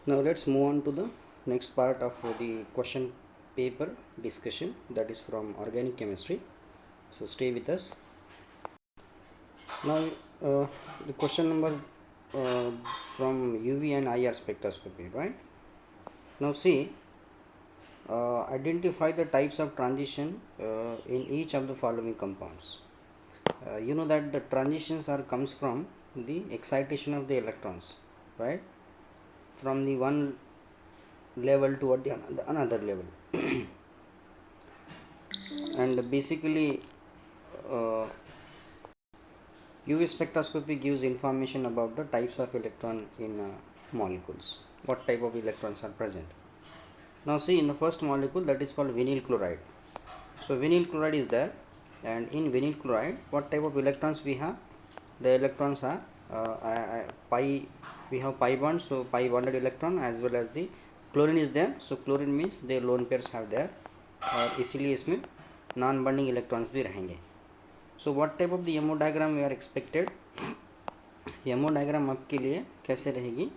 Now let's move on to the next part of the question paper discussion, that is from organic chemistry. So stay with us. Now the question number from UV and IR spectroscopy, right? Now see, identify the types of transition in each of the following compounds. You know that the transitions comes from the excitation of the electrons, right, from the one level toward the another level. And basically UV spectroscopy gives information about the types of electron in molecules, what type of electrons are present. Now see, in the first molecule, that is called vinyl chloride. So vinyl chloride is there, and in vinyl chloride what type of electrons we have? The electrons are pi, we have pi bond, so pi bonded electron, as well as the chlorine is there. So chlorine means their lone pairs have there, और इसीलिए इसमें non bonding electrons भी रहेंगे. So what type of the MO diagram we are expected. MO diagram आपके लिए कैसे रहेगी,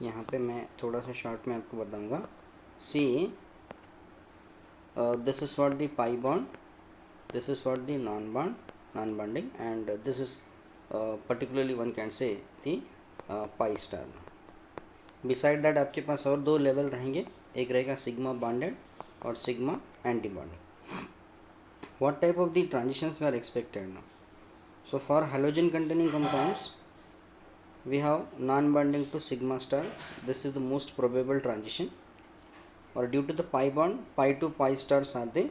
यहाँ पे मैं थोड़ा सा शॉर्ट में आपको बताऊंगा. See, this is for the pi bond, this is for the non bonding, and this is particularly one can say the pi star. Beside that आपके पास और दो लेवल रहेंगे, एक रहेगा सिग्मा बॉन्डेड और sigma anti bonded. what type of the transitions we are expected now? So for halogen containing compounds we have non bonding to sigma star, this is the most probable transition, or due to the pi bond, pi to pi stars are the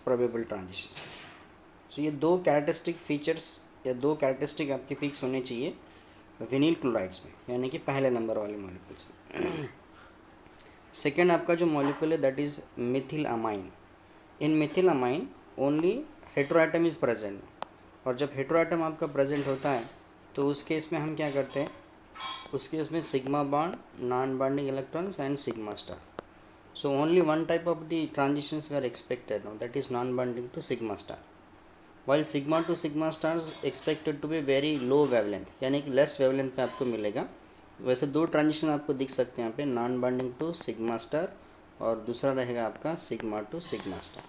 probable transitions. So ये दो characteristic features या दो characteristic आपके fix होने चाहिए विनील chlorides में, यानी कि पहले नंबर वाले मॉलिक्यूल्स में. सेकेंड आपका जो मॉलिक्यूल है that is Mithil amine. In Mithil amine only heteroatom is present, और जब हेटेरोएटम आपका प्रेजेंट होता है तो उस केस में हम क्या करते हैं, उस केस में sigma bond, non bonding electrons and sigma star. So only one type of the transitions were expected now, that is non-bonding to sigma star. While sigma to sigma stars expected to be very low wavelength, यानी कि less wavelength पे आपको मिलेगा. वैसे दो transition आपको दिख सकते हैं यहाँ पे, non bonding to sigma star और दूसरा रहेगा आपका sigma to sigma star.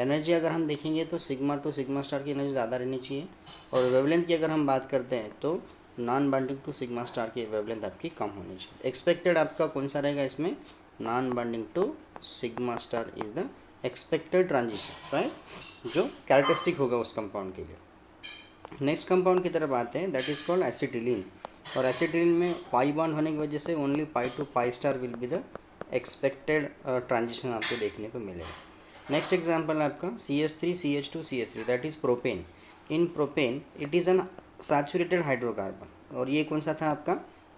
Energy अगर हम देखेंगे तो सिग्मा टू सिग्मा स्टार की एनर्जी ज़्यादा रहनी चाहिए, और वेवलेंथ की अगर हम बात करते हैं तो non bonding to sigma star की वेवलेंथ आपकी कम होनी चाहिए. एक्सपेक्टेड आपका कौन सा रहेगा इसमें, non bonding to sigma star is the expected transition, right, जो कैरेक्टरिस्टिक होगा उस कंपाउंड के लिए. नेक्स्ट कंपाउंड की तरफ आते हैं, दैट इज कॉल्ड एसिटिलीन. और एसिटिलीन में पाई बॉन्ड होने की वजह से only pi to pi star will be the expected transition आपको देखने को मिलेगा. नेक्स्ट एग्जांपल आपका CH3 CH2 CH3, that is propane. In propane it is N saturated hydrocarbon, और ये कौन सा था आपका,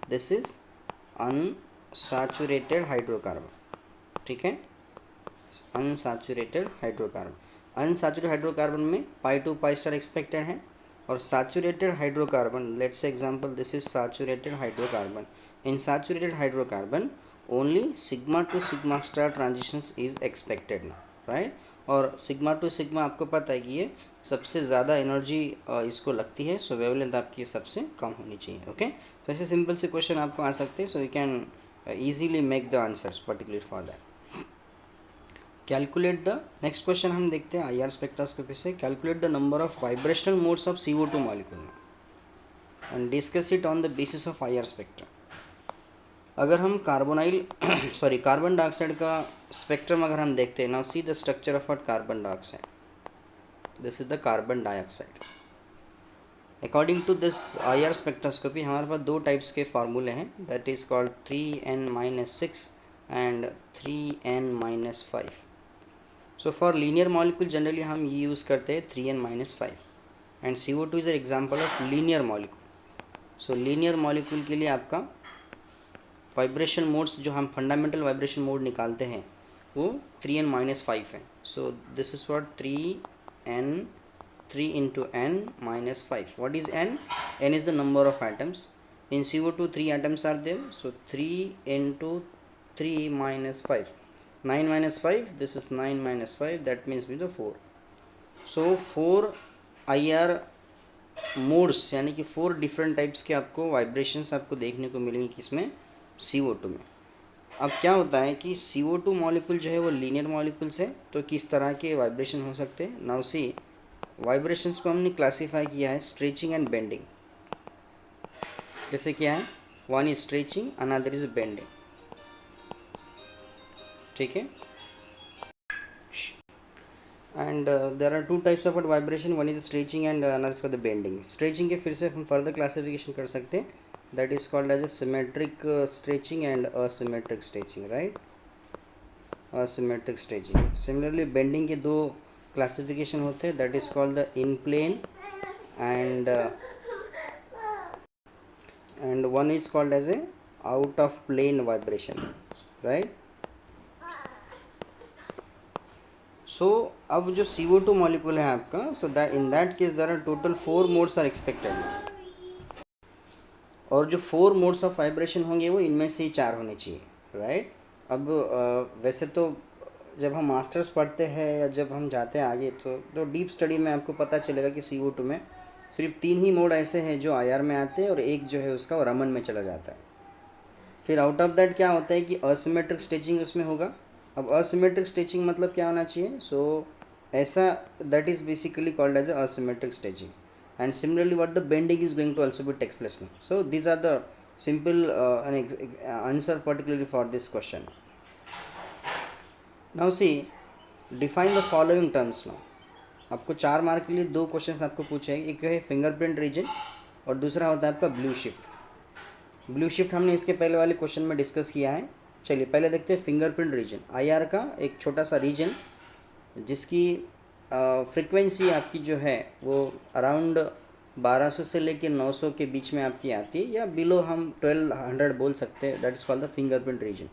दिस इज अनसैचुरेटेड हाइड्रोकार्बन. ठीक है, अनसैचुरेटेड हाइड्रोकार्बन. अनसैचुरेटेड हाइड्रोकार्बन में पाई टू पाई स्टार एक्सपेक्टेड है, और saturated hydrocarbon, let's say example this is saturated hydrocarbon. In saturated hydrocarbon only sigma to sigma star transitions is expected ना, right. और sigma to sigma आपको पता है कि ये सबसे ज़्यादा एनर्जी इसको लगती है, सो वेवलेंथ आपकी सबसे कम होनी चाहिए. ओके, तो ऐसे सिंपल से क्वेश्चन आपको आ सकते हैं, so you can easily make the answers particularly for that. Calculate the next question हम देखते हैं IR spectroscopy से. Calculate the number of vibrational modes of CO2 molecule and discuss it on the basis of IR spectrum. अगर हम carbonyl carbon dioxide का spectrum अगर हम देखते हैं, now see the structure of carbon dioxide, this is the carbon dioxide. According to this IR spectroscopy हमारे पास दो टाइप्स के फार्मूले हैं, that is called 3n-6 and 3n-5. So for linear molecule generally हम ये यूज़ करते हैं 3n-5, and CO2 is an example of linear molecule. So linear molecule के लिए आपका वाइब्रेशन मोड्स जो हम फंडामेंटल वाइब्रेशन मोड निकालते हैं वो 3n-5 है. So this is for 3 into n-5. What is n? N is the number of atoms. In CO2 3 atoms are there, so 3 into 3 minus 5, 9 minus 5, this is 9 minus 5, that means with the 4. So 4 IR modes, यानी कि 4 different types के आपको vibrations आपको देखने को मिलेंगे किसमें, CO2 में. अब क्या होता है कि CO2 मॉलिक्यूल जो है वो लीनियर मॉलिक्यूल्स है, तो किस तरह के वाइब्रेशन हो सकते हैं। नाउ सी, वाइब्रेशंस को हमने क्लासीफाई किया है स्ट्रेचिंग एंड बेंडिंग। जैसे क्या है, one is stretching, another is bending, ठीक है। And there are two types of vibration, one is stretching and another is the bending. Stretching के फिर से हम फर्दर क्लासिफिकेशन कर सकते हैं, that is called as a symmetric stretching and asymmetric stretching, right, asymmetric stretching. Similarly bending के दो classification होते हैं, that is called the in plane and one is called as a out of plane vibration, right. So अब जो CO2 molecule है आपका, so that in that case there are total 4 modes are expected, और जो 4 modes of vibration होंगे वो इनमें से ही 4 होने चाहिए, राइट। अब वैसे तो जब हम मास्टर्स पढ़ते हैं या जब हम जाते हैं आगे, तो डीप स्टडी में आपको पता चलेगा कि CO2 में सिर्फ 3 ही मोड ऐसे हैं जो IR में आते हैं, और एक जो है उसका रमन में चला जाता है। फिर आउट ऑफ दैट क्या होता है कि असिमेट्रिक स्ट्रेचिंग उसमें होगा। अब असिमेट्रिक स्ट्रेचिंग मतलब क्या होना चाहिए, सो ऐसा, that is basically called as asymmetric stretching. And similarly what the bending is going to also be takes place now. So these are the simple answer particularly for this question. Now see, define the following terms. Now आपको 4 mark के लिए 2 question आपको पूछे हैं, एक है fingerprint region और दूसरा होता है आपका ब्लू शिफ्ट। ब्लू शिफ्ट हमने इसके पहले वाले क्वेश्चन में डिस्कस किया है। चलिए पहले देखते हैं फिंगरप्रिंट रीजन। IR का एक छोटा सा रीजन जिसकी फ्रिक्वेंसी आपकी जो है वो अराउंड 1200 से लेकर 900 के बीच में आपकी आती है, या बिलो हम 1200 बोल सकते हैं, that is called the fingerprint region.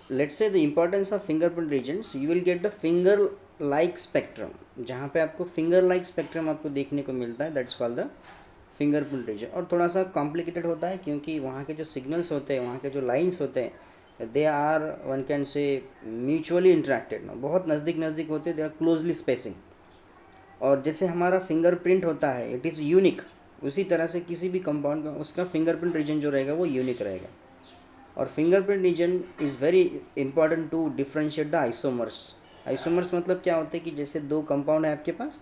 Let's say the importance of fingerprint regions, you will get the finger like spectrum, जहाँ पे आपको फिंगर लाइक स्पेक्ट्रम आपको देखने को मिलता है, that is called the fingerprint reason. और थोड़ा सा कॉम्प्लिकेटेड होता है क्योंकि वहाँ के जो सिग्नल्स होते हैं, वहाँ के जो लाइंस होते हैं, they are, one can say, mutually interacted, बहुत नज़दीक नज़दीक होते हैं, दे आर क्लोजली स्पेसिंग। और जैसे हमारा फिंगरप्रिंट होता है, इट इज़ यूनिक, उसी तरह से किसी भी कंपाउंड का उसका फिंगरप्रिंट रीजन जो रहेगा वो यूनिक रहेगा। और fingerprint region is very important to differentiate the isomers. Isomers मतलब क्या होता है कि जैसे 2 कंपाउंड है आपके पास,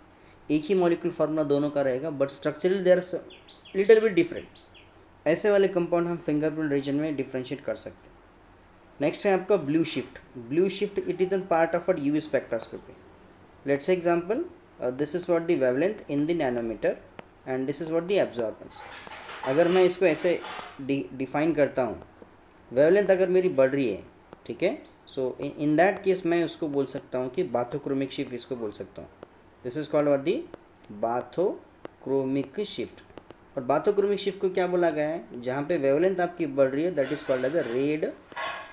एक ही मॉलिक्यूल फार्मूला दोनों का रहेगा, but structurally they are little bit different. ऐसे वाले कंपाउंड हम फिंगरप्रिंट रीजन में डिफ्रेंशिएट कर सकते हैं। नेक्स्ट है आपका blue shift. Blue shift, it is an part of a UV spectroscopy. Let's example, this is what the wavelength in the nanometer and this is what the absorbance. अगर मैं इसको ऐसे डिफाइन करता हूँ, वेवलेंथ अगर मेरी बढ़ रही है, ठीक है, सो इन दैट केस मैं उसको बोल सकता हूँ कि बाथोक्रोमिक शिफ्ट इसको बोल सकता हूँ। This is called what the bathochromic shift. और बाथोक्रोमिक शिफ्ट को क्या बोला गया है, जहाँ पे वेवलेंथ आपकी बढ़ रही है, that is called as a red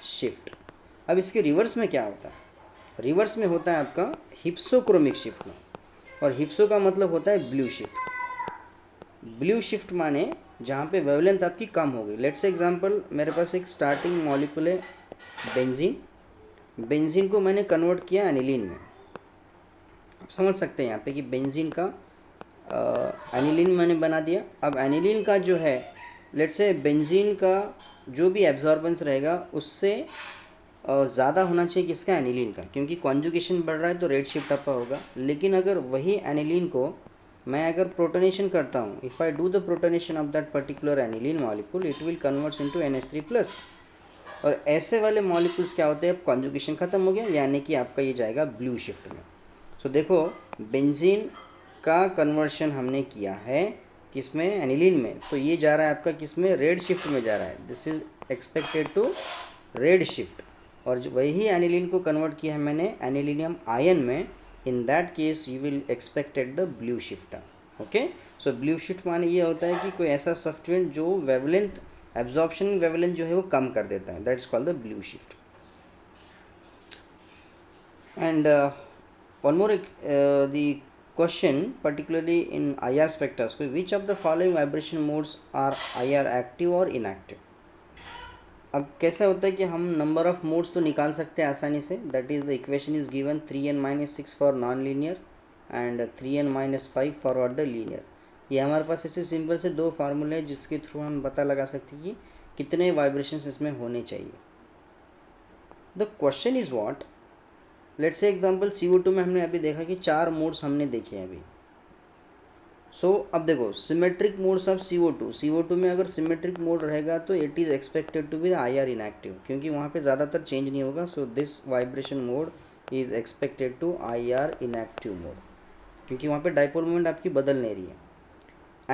shift. अब इसके रिवर्स में क्या होता है, रिवर्स में होता है आपका हिप्सोक्रोमिक शिफ्ट में, और हिप्सो का मतलब होता है ब्लू शिफ्ट। ब्लू शिफ्ट माने जहाँ पे वेवलेंथ आपकी कम हो गई। लेट्स एग्जांपल, मेरे पास एक स्टार्टिंग मॉलिक्यूल है बेंजीन, बेंजीन को मैंने कन्वर्ट किया एनिलीन में। आप समझ सकते हैं यहाँ पे कि बेंजीन का एनिलीन मैंने बना दिया। अब एनिलीन का जो है, लेट्स से बेंजीन का जो भी एब्जॉर्बेंस रहेगा उससे ज़्यादा होना चाहिए किसका, एनिलीन का, क्योंकि कॉन्जुगेशन बढ़ रहा है तो रेड शिफ्ट आपका होगा। लेकिन अगर वही एनिलीन को मैं अगर प्रोटोनेशन करता हूँ, if I do the protonation of that particular aniline molecule, it will converts into NH3+। और ऐसे वाले मॉलिक्यूल्स क्या होते हैं, अब कॉन्जुगेशन ख़त्म हो गया, यानी कि आपका ये जाएगा ब्लू शिफ्ट में। सो देखो, बेंजीन का कन्वर्शन हमने किया है किसमें, एनिलीन में, तो ये जा रहा है आपका किसमें, रेड शिफ्ट में जा रहा है। This is expected to red shift. और वही एनिलीन को कन्वर्ट किया है मैंने एनिलीनियम आयन में, in that case you will expected the blue shift. Okay, so blue shift माने ये होता है कि कोई ऐसा सब्सटेंस जो वेवलेंथ, एब्जॉर्प्शन वेवलेंथ जो है वो कम कर देता है, that is called the blue shift. And one more the question, particularly in IR spectroscopy, which of the following vibration modes are IR active or inactive? अब कैसा होता है कि हम नंबर ऑफ मोड्स तो निकाल सकते हैं आसानी से, that is the equation is given 3n-6 for non linear and 3n-5 for the linear. ये हमारे पास ऐसे सिंपल से 2 फार्मूले हैं जिसके थ्रू हम पता लगा सकते हैं कि कितने वाइब्रेशंस इसमें होने चाहिए। The question is what, let's say example CO2 में हमने अभी देखा कि 4 मोड्स हमने देखे हैं अभी। सो अब देखो सिमेट्रिक मोड्स ऑफ CO2 में अगर सिमेट्रिक मोड रहेगा तो it is expected to be IR inactive, क्योंकि वहाँ पे ज़्यादातर चेंज नहीं होगा। So this vibration mode is expected to IR inactive mode, क्योंकि वहाँ पे डाइपोल मोमेंट आपकी बदल नहीं रही है।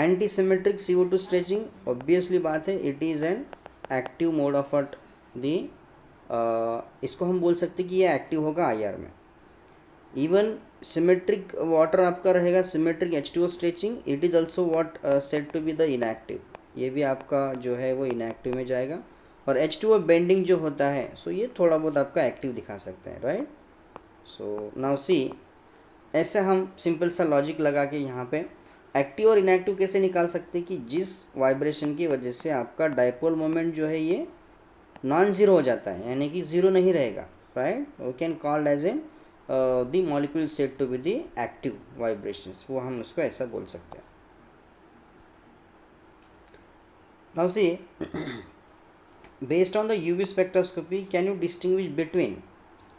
Anti symmetric CO2 stretching, obviously बात है, it is an active mode of अट दी, इसको हम बोल सकते कि ये एक्टिव होगा IR में। इवन सिमेट्रिक वाटर आपका रहेगा symmetric H2O stretching, it is also what said to be the inactive, ये भी आपका जो है वो इनएक्टिव में जाएगा। और H2O बेंडिंग जो होता है, सो ये थोड़ा बहुत आपका एक्टिव दिखा सकता है, राइट। सो नाउ सी, ऐसे हम सिंपल सा लॉजिक लगा के यहाँ पे एक्टिव और इनएक्टिव कैसे निकाल सकते हैं कि जिस वाइब्रेशन की वजह से आपका डाइपोल मोमेंट जो है ये नॉन ज़ीरो हो जाता है, यानी कि ज़ीरो नहीं रहेगा, right. We can called as an the molecule said to be the active vibrations, वो हम उसको ऐसा बोल सकते हैं। Now see, based on the UV spectroscopy can you distinguish between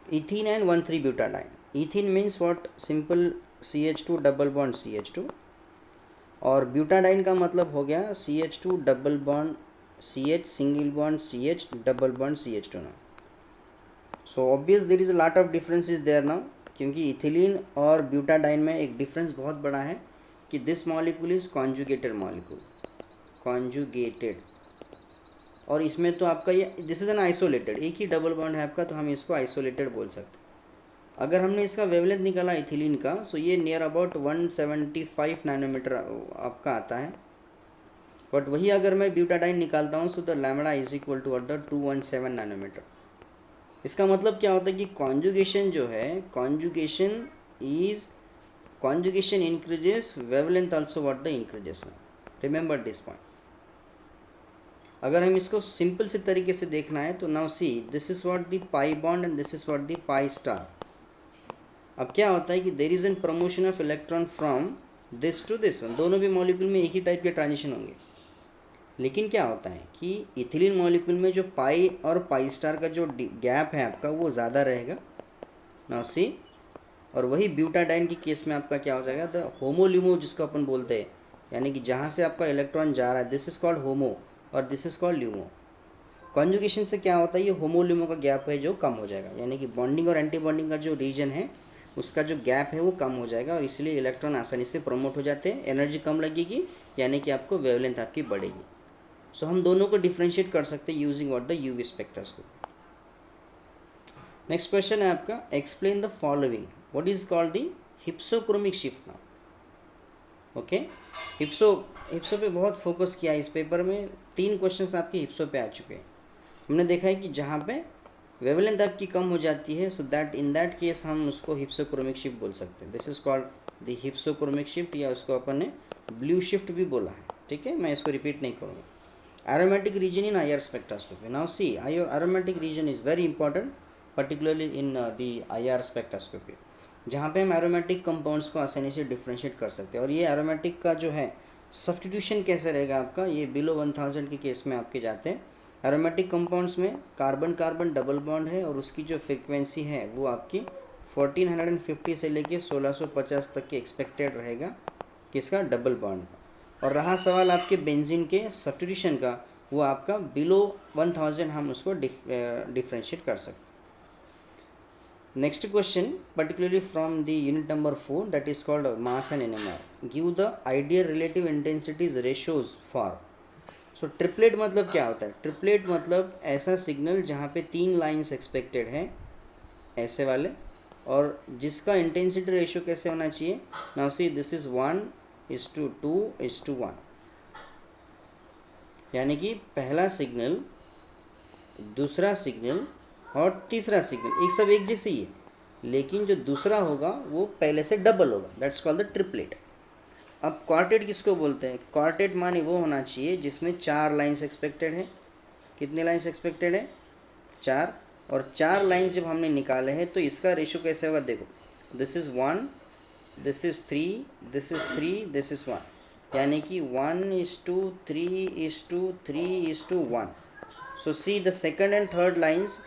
ethene and 1,3-butadiene? ethene means what? Simple CH2 double bond CH2, और butadiene का मतलब हो गया CH2 double bond CH single bond CH double bond CH2 ना। So obvious there is a lot of differences there now, क्योंकि ethylene और butadiene में एक डिफरेंस बहुत बड़ा है कि this molecule is conjugated molecule, conjugated, और इसमें तो आपका ये दिस इज़ एन आइसोलेटेड, एक ही डबल बॉन्ड है आपका, तो हम इसको आइसोलेटेड बोल सकते हैं। अगर हमने इसका वेवलेंथ निकाला इथिलीन का, सो ये नियर अबाउट 175 नैनोमीटर आपका आता है, बट वही अगर मैं ब्यूटाडाइन निकालता हूँ so the lambda is equal to 217 nanometer. इसका मतलब क्या होता है कि कॉन्जुगेशन जो है, conjugation increases, wavelength also what the increases, remember this point. अगर हम इसको सिंपल से तरीके से देखना है तो now see, this is what the pi bond and this is what the pi star. अब क्या होता है कि there is an promotion of electron from this to this one, दोनों भी मॉलिक्यूल में एक ही टाइप के ट्रांजिशन होंगे, लेकिन क्या होता है कि इथिलीन मॉलिक्यूल में जो पाई और पाई स्टार का जो गैप है आपका वो ज़्यादा रहेगा, नाउ सी। और वही ब्यूटाडाइन की केस में आपका क्या हो जाएगा, द होमोल्यूमो जिसको अपन बोलते हैं, यानी कि जहाँ से आपका इलेक्ट्रॉन जा रहा है, दिस इज कॉल्ड होमो और this is called LUMO. Conjugation से क्या होता है, ये होमोल्यूमो का गैप है जो कम हो जाएगा, यानी कि बॉन्डिंग और एंटी बॉन्डिंग का जो रीजन है उसका जो गैप है वो कम हो जाएगा, और इसलिए इलेक्ट्रॉन आसानी से प्रमोट हो जाते हैं, एनर्जी कम लगेगी, यानी कि आपको वेवलेंथ आपकी बढ़ेगी। सो हम दोनों को डिफ्रेंशिएट कर सकते हैं using what the UV spectroscopy. Next question है आपका, explain the following, what is called the hypsochromic shift now. Okay, hypso पे बहुत फोकस किया है इस पेपर में, 3 क्वेश्चंस आपके हिप्सो पे आ चुके हैं। हमने देखा है कि जहाँ पे वेवलेंथ आपकी कम हो जाती है, so that in that case हम उसको हिप्सोक्रोमिक शिफ्ट बोल सकते हैं, this is called the hypsochromic shift, या उसको अपन ने ब्लू शिफ्ट भी बोला है, ठीक है, मैं इसको रिपीट नहीं करूँगा। aromatic region in IR spectroscopy, now see, aromatic region is very important, particularly in the IR spectroscopy, जहाँ पे हम एरोमेटिक कंपाउंड्स को आसानी से डिफ्रेंशिएट कर सकते हैं। और ये एरोमेटिक का जो है सब्स्टिट्यूशन कैसे रहेगा आपका, ये बिलो 1000 के केस में आपके जाते हैं। एरोमेटिक कंपाउंड्स में कार्बन कार्बन डबल बॉन्ड है, और उसकी जो फ्रिक्वेंसी है वो आपकी 1450 से लेके 1650 तक के एक्सपेक्टेड रहेगा, किसका, डबल बॉन्ड। और रहा सवाल आपके बेंजीन के सब्स्टिट्यूशन का, वो आपका बिलो 1000 हम उसको डिफ्रेंशिएट कर सकते हैं। Next question, particularly from the unit number 4, that is called mass and NMR, give the ideal relative intensities ratios for. So triplet मतलब क्या होता है, ट्रिपलेट मतलब ऐसा सिग्नल जहाँ पे 3 लाइन्स एक्सपेक्टेड हैं ऐसे वाले, और जिसका इंटेंसिटी रेशियो कैसे होना चाहिए, नाउ सी, दिस इज 1:2:1, यानी कि पहला सिग्नल, दूसरा सिग्नल और तीसरा सिग्नल एक सब एक जैसे ही है, लेकिन जो दूसरा होगा वो पहले से डबल होगा, दैट्स कॉल्ड द ट्रिपलेट। अब क्वार्टेट किसको बोलते हैं, क्वार्टेट माने वो होना चाहिए जिसमें 4 लाइन्स एक्सपेक्टेड है। कितने लाइन्स एक्सपेक्टेड है, 4, और 4 लाइन्स जब हमने निकाले हैं तो इसका रेशियो कैसे होगा, देखो, this is 1, this is 3, this is 3, this is 1, यानी कि 1:3:3:1। So see the second and third lines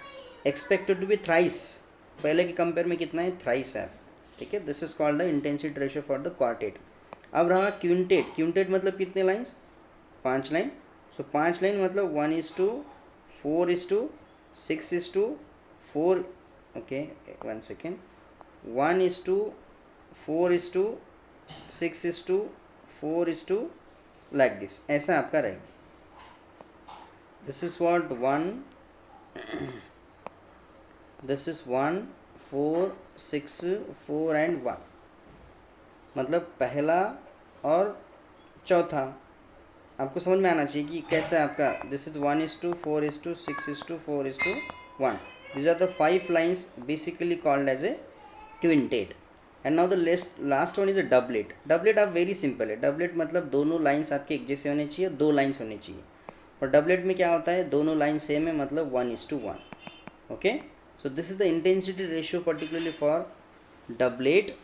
expected to be thrice, पहले के कंपेयर में कितना है, थ्राइस है, ठीक है। This is called the intensity ratio for the quartet. अब रहा क्विंटेट, क्विंटेट मतलब कितने लाइन्स, 5 लाइन। सो 5 लाइन मतलब 1:4:6:4, ओके 1 सेकेंड, 1:4:6:4 लाइक दिस, ऐसा आपका रहेगा। दिस इज व्हाट 1 4 6 4 एंड 1, मतलब पहला और चौथा आपको समझ में आना चाहिए कि कैसे आपका, this is 1:4:6:4:1, these are the 5 lines basically called as a quintet। And now the last one is a doublet. Doublet आप वेरी सिंपल है, डबलेट मतलब दोनों लाइन्स आपके एक जैसे होने चाहिए, 2 लाइन्स होनी चाहिए। और डबलेट में क्या होता है, दोनों लाइन सेम है, मतलब 1:1, okay. So this is the intensity ratio particularly for doublet.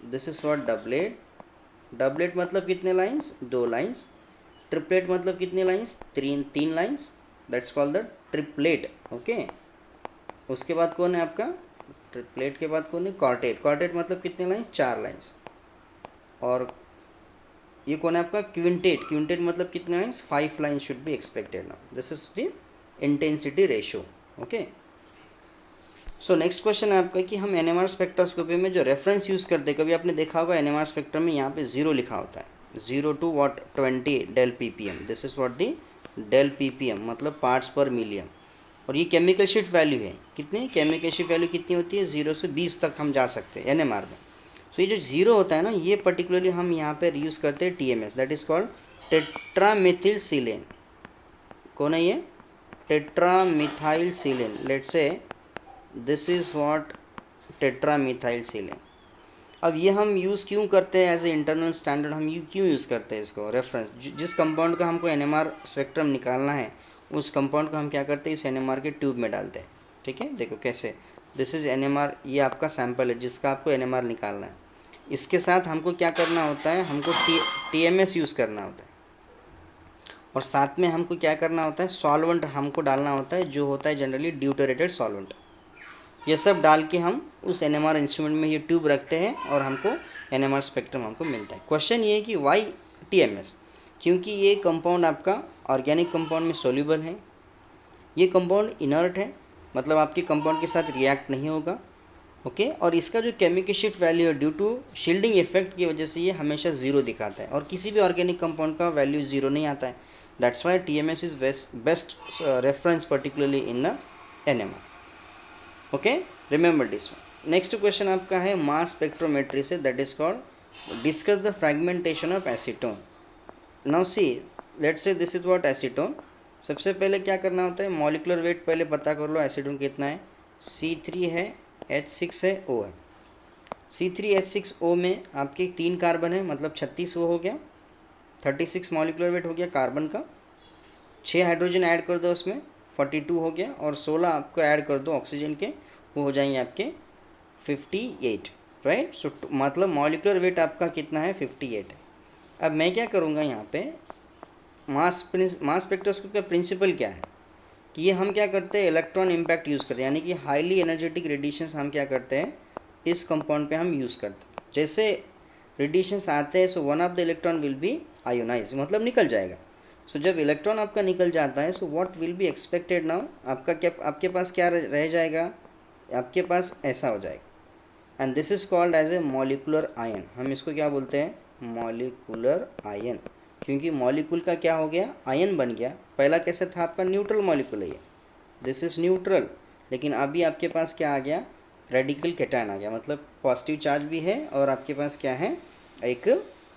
This is for doublet. Doublet मतलब कितने लाइन्स, 2 लाइन्स। ट्रिपलेट मतलब कितने lines, 3 lines, that's called the triplet, okay. उसके बाद कौन है आपका, ट्रिपलेट के बाद कौन है, क्वार्टेट। क्वार्टेट मतलब कितने लाइन्स, 4 लाइन्स। और ये कौन है आपका, क्विंटेट। क्विंटेट मतलब कितने lines, 5 lines should be expected. Now this is the intensity ratio, okay. So next question है आपका कि हम एनएमआर स्पेक्ट्रोस्कोपी में जो रेफरेंस यूज़ करते हैं, कभी आपने देखा होगा एनएमआर स्पेक्ट्रम में यहाँ पे 0 लिखा होता है, 0 to what 20 del ppm, this is what the del ppm मतलब पार्ट्स पर मिलियन। और ये केमिकल शीट वैल्यू है, कितनी केमिकल शीट वैल्यू कितनी होती है, 0 से 20 तक हम जा सकते हैं एनएमआर में। सो ये जो 0 होता है ना, ये पर्टिकुलरली हम यहाँ पे यूज़ करते हैं TMS, that is called tetramethylsilane. कौन है ये, tetramethylsilane. Let's say this is what tetramethylsilane. अब ये हम यूज़ क्यों करते हैं एज ए इंटरनल स्टैंडर्ड, हम क्यों यूज़ करते हैं इसको रेफरेंस, जिस कंपाउंड का हमको एनएमआर स्पेक्ट्रम निकालना है, उस कंपाउंड को हम क्या करते हैं, इस एनएमआर के ट्यूब में डालते हैं, ठीक है। देखो कैसे, दिस इज़ एनएमआर, ये आपका सैंपल है जिसका आपको एनएमआर निकालना है। इसके साथ हमको क्या करना होता है, हमको TMS यूज़ करना होता है, और साथ में हमको क्या करना होता है, सॉल्वेंट हमको डालना होता है, जो होता है जनरली ड्यूटरेटेड सॉल्वेंट। ये सब डाल के हम उस एनएमआर इंस्ट्रूमेंट में ये ट्यूब रखते हैं और हमको एनएमआर स्पेक्ट्रम हमको मिलता है। क्वेश्चन ये है कि वाई TMS, क्योंकि ये कंपाउंड आपका ऑर्गेनिक कंपाउंड में सोल्यूबल है, ये कंपाउंड इनर्ट है, मतलब आपके कंपाउंड के साथ रिएक्ट नहीं होगा, ओके। और इसका जो केमिकल शिफ्ट वैल्यू है, ड्यू टू शील्डिंग इफेक्ट की वजह से ये हमेशा 0 दिखाता है, और किसी भी ऑर्गेनिक कंपाउंड का वैल्यू 0 नहीं आता है। That's why TMS is best reference particularly in the NMR, okay, remember this one. Next question आपका है मास स्पेक्ट्रोमेट्री से, that is called discuss the fragmentation of acetone. Now see, let's say this is what acetone. सबसे पहले क्या करना होता है, molecular weight पहले पता कर लो, एसीटोन कितना है, C3 है, H6 है, O है। C3H6O में आपके 3 कार्बन है, मतलब 36 वो हो गया, 36 मॉलिकुलर वेट हो गया कार्बन का। 6 हाइड्रोजन ऐड कर दो उसमें, 42 हो गया, और 16 आपको ऐड कर दो ऑक्सीजन के, वो हो जाएंगे आपके 58, राइट। सो मतलब मॉलिकुलर वेट आपका कितना है, 58 है। अब मैं क्या करूँगा यहाँ पे, मास स्पेक्ट्रोस्कोपी का प्रिंसिपल क्या है कि ये हम क्या करते हैं, इलेक्ट्रॉन इम्पैक्ट यूज़ करते हैं, यानी कि हाईली एनर्जेटिक रेडिएशंस हम क्या करते हैं, इस कंपाउंड पे हम यूज़ करते हैं। जैसे रेडिएशंस आते हैं, so one of the electron will be ionize, मतलब निकल जाएगा। सो जब इलेक्ट्रॉन आपका निकल जाता है, so what will be expected now, आपके पास क्या रह जाएगा, आपके पास ऐसा हो जाएगा, and this is called as a molecular ion. हम इसको क्या बोलते हैं, मॉलिकुलर आयन, क्योंकि मॉलिक्यूल का क्या हो गया, आयन बन गया। पहला कैसे था आपका, न्यूट्रल मॉलिक्यूल है, दिस इज न्यूट्रल, लेकिन अभी आपके पास क्या आ गया, रेडिकल कैटायन आ गया, मतलब पॉजिटिव चार्ज भी है और आपके पास क्या है, एक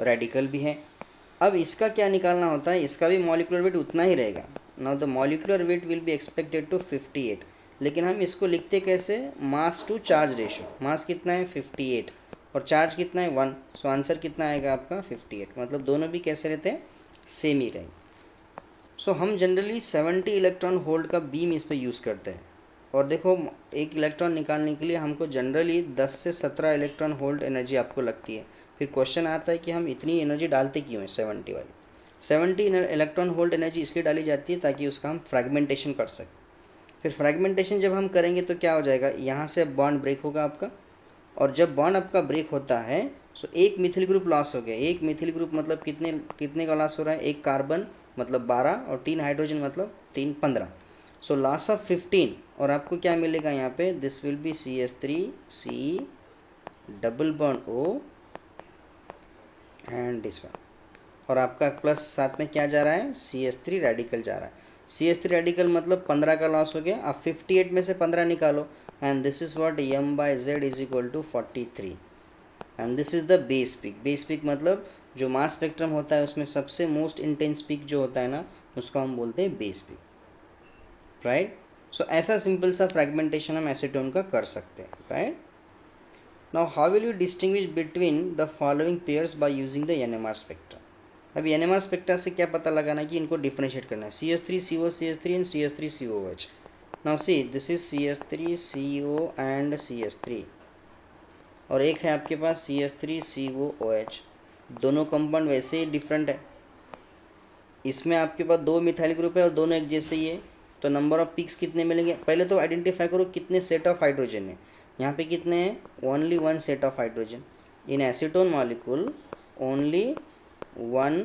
रेडिकल भी है। अब इसका क्या निकालना होता है, इसका भी मॉलिकुलर वेट उतना ही रहेगा। Now the molecular weight will be expected to 58, लेकिन हम इसको लिखते कैसे, mass to charge ratio. Mass कितना है, 58, और चार्ज कितना है, 1। सो आंसर कितना आएगा आपका, 58, मतलब दोनों भी कैसे रहते हैं, सेम ही रहेंगे। सो हम जनरली 70 इलेक्ट्रॉन होल्ड का बीम इस पर यूज़ करते हैं, और देखो एक इलेक्ट्रॉन निकालने के लिए हमको जनरली 10 से 17 इलेक्ट्रॉन होल्ड एनर्जी आपको लगती है। फिर क्वेश्चन आता है कि हम इतनी एनर्जी डालते क्यों हैं, 70 वाली। 70 इलेक्ट्रॉन होल्ड एनर्जी इसलिए डाली जाती है ताकि उसका हम फ्रैगमेंटेशन कर सकें। फिर फ्रैगमेंटेशन जब हम करेंगे तो क्या हो जाएगा, यहाँ से बॉन्ड ब्रेक होगा आपका, और जब बॉन्ड आपका ब्रेक होता है सो एक मिथिल ग्रुप लॉस हो गया। एक मिथिल ग्रुप मतलब कितने कितने का लॉस हो रहा है, एक कार्बन मतलब 12 और 3 हाइड्रोजन मतलब 3 15, सो लॉस ऑफ 15। और आपको क्या मिलेगा यहाँ पे, this will be CH3C double bond O and this one, और आपका प्लस साथ में क्या जा रहा है, CH3 रेडिकल जा रहा है। CH3 रेडिकल मतलब 15 का लॉस हो गया। आप 58 में से 15 निकालो and this is what M/Z is equal to 43 and this is the base peak. Base peak मतलब जो मास स्पेक्ट्रम होता है उसमें सबसे मोस्ट इंटेंस पिक जो होता है ना, उसको हम बोलते हैं बेस पिक, राइट। सो ऐसा सिंपल सा फ्रेगमेंटेशन हम एसीटोन का कर सकते हैं, right. Now how will you distinguish between the following pairs by using the NMR spectra. अभी NMR स्पेक्ट्रा से क्या पता लगाना कि इनको डिफरेंशिएट करना है, CH3CO CH3 and CH3COOH। Now see this is CH3CO and CH3, और एक है आपके पास CH3COOH। दोनों कंपाउंड वैसे ही डिफरेंट है। इसमें आपके पास 2 मिथाइल ग्रुप है और दोनों एक जैसे ही है, तो नंबर ऑफ पिक्स कितने मिलेंगे, पहले तो आइडेंटिफाई करो कितने सेट ऑफ हाइड्रोजन है। यहाँ पे कितने हैं, only 1 set of hydrogen in acetone molecule, only 1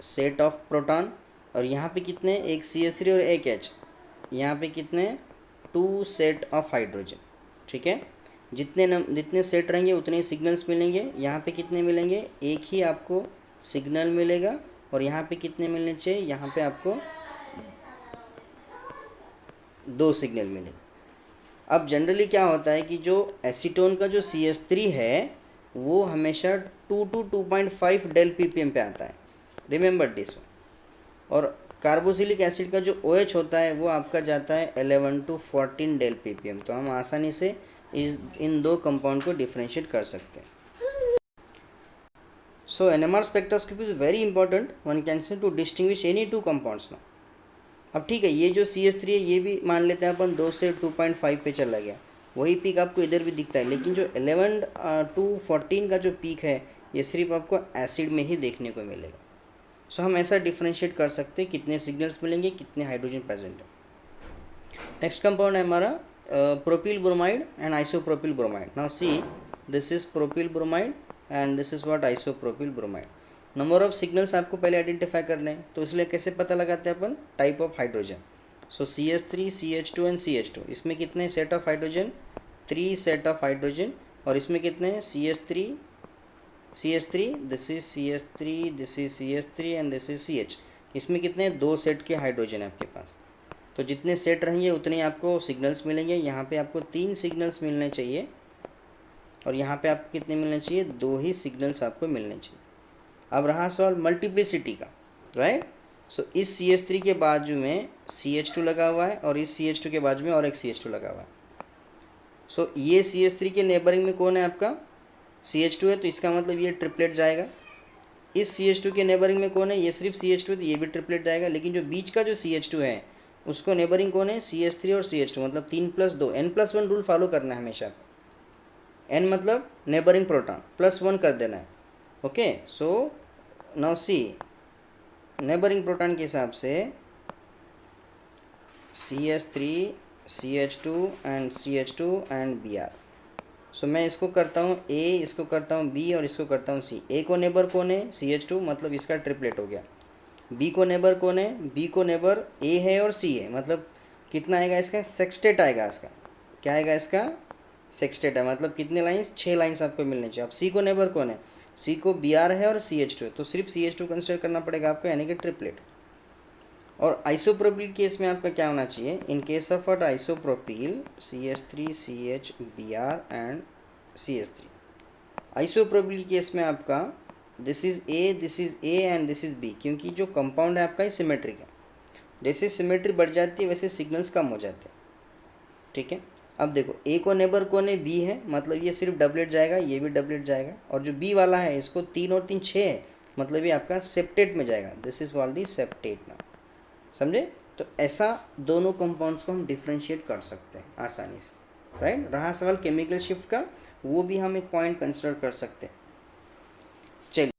set of proton. और यहाँ पे कितने, एक CH3 और एक H, यहाँ पे कितने 2 सेट ऑफ हाइड्रोजन, ठीक है। जितने सेट रहेंगे उतने ही सिग्नल्स मिलेंगे। यहाँ पे कितने मिलेंगे, एक ही आपको सिग्नल मिलेगा, और यहाँ पे कितने मिलने चाहिए, यहाँ पे आपको 2 सिग्नल मिलेंगे। अब जनरली क्या होता है कि जो एसीटोन का जो CH3 है वो हमेशा 2 to 2.5 डेल ppm पे आता है, रिमेंबर दिस। और कार्बोक्सिलिक एसिड का जो OH होता है वो आपका जाता है 11 to 14 डेल ppm। तो हम आसानी से इन दो कंपाउंड को डिफ्रेंशिएट कर सकते हैं। So NMR spectroscopy is very important, one can say to distinguish any 2 compounds ना। अब ठीक है, ये जो CH3 है ये भी मान लेते हैं अपन 2 से 2.5 पे चला गया, वही पीक आपको इधर भी दिखता है, लेकिन जो 11 to 14 का जो पीक है ये सिर्फ आपको एसिड में ही देखने को मिलेगा। सो हम ऐसा डिफ्रेंशिएट कर सकते हैं कितने सिग्नल्स मिलेंगे, कितने हाइड्रोजन प्रेजेंट है। नेक्स्ट कंपाउंड है हमारा propyl bromide and isopropyl bromide. Now see this is propyl bromide and this is what isopropyl bromide. Number of signals आपको पहले आइडेंटिफाई करने हैं, तो इसलिए कैसे पता लगाते हैं अपन, type of hydrogen. So CH3 CH2 and CH2, इसमें कितने set of hydrogen, 3 set of hydrogen. और इसमें कितने हैं, CH3 this is CH3, this is CH3 and this is CH। इसमें कितने, 2 सेट के हाइड्रोजन है आपके पास। तो जितने सेट रहेंगे उतने ही आपको सिग्नल्स मिलेंगे। यहाँ पे आपको 3 सिग्नल्स मिलने चाहिए, और यहाँ पे आपको कितने मिलने चाहिए, 2 ही सिग्नल्स आपको मिलने चाहिए। अब रहा सवाल मल्टीप्लिसिटी का, राइट। सो इस CH3 के बाजू में CH2 लगा हुआ है, और इस CH2 के बाजू में और एक CH2 लगा हुआ है। सो ये CH3 के नेबरिंग में कौन है आपका, CH2 है, तो इसका मतलब ये ट्रिपलेट जाएगा। इस CH2 के नेबरिंग में कौन है, ये सिर्फ CH2 है, तो ये भी ट्रिपलेट जाएगा। लेकिन जो बीच का जो CH2 है उसको नेबरिंग कौन है, CH3 और CH2, मतलब 3 + 2, n+1 रूल फॉलो करना है हमेशा। n मतलब नेबरिंग प्रोटॉन, +1 कर देना है, okay. So now see neighbouring proton के हिसाब से CH3 CH2 and CH2 and Br। सो मैं इसको करता हूँ A, इसको करता हूँ B और इसको करता हूँ C। A को नेबर कौन है, CH2, मतलब इसका ट्रिपलेट हो गया। B को नेबर कौन है, B को नेबर A है और C है, मतलब कितना आएगा इसका, सेक्सटेट आएगा इसका। क्या आएगा इसका, सेक्सटेट है, मतलब कितने लाइंस, 6 लाइंस आपको मिलने चाहिए। अब C को नेबर कौन है, C को Br है और CH2 है, तो सिर्फ CH2 कंसिडर करना पड़ेगा आपको, यानी कि ट्रिपलेट। और आइसोप्रोपिल केस में आपका क्या होना चाहिए, in case of what isopropyl CH3 CH Br and CH3। Isopropyl case में आपका this is A and this is B, क्योंकि जो कंपाउंड है आपका सिमेट्रिक है। जैसे सिमेट्री बढ़ जाती है वैसे सिग्नल्स कम हो जाते हैं, ठीक है। अब देखो A को नेबर कौन है, B है, मतलब ये सिर्फ डबलेट जाएगा, ये भी डबलेट जाएगा। और जो B वाला है इसको 3 और 3 6 है, मतलब ये आपका सेप्टेट में जाएगा। This is called the septet now, समझे। तो ऐसा दोनों कंपाउंड्स को हम डिफ्रेंशिएट कर सकते हैं आसानी से, राइट। रहा सवाल केमिकल शिफ्ट का, वो भी हम एक पॉइंट कंसिडर कर सकते हैं। चलिए।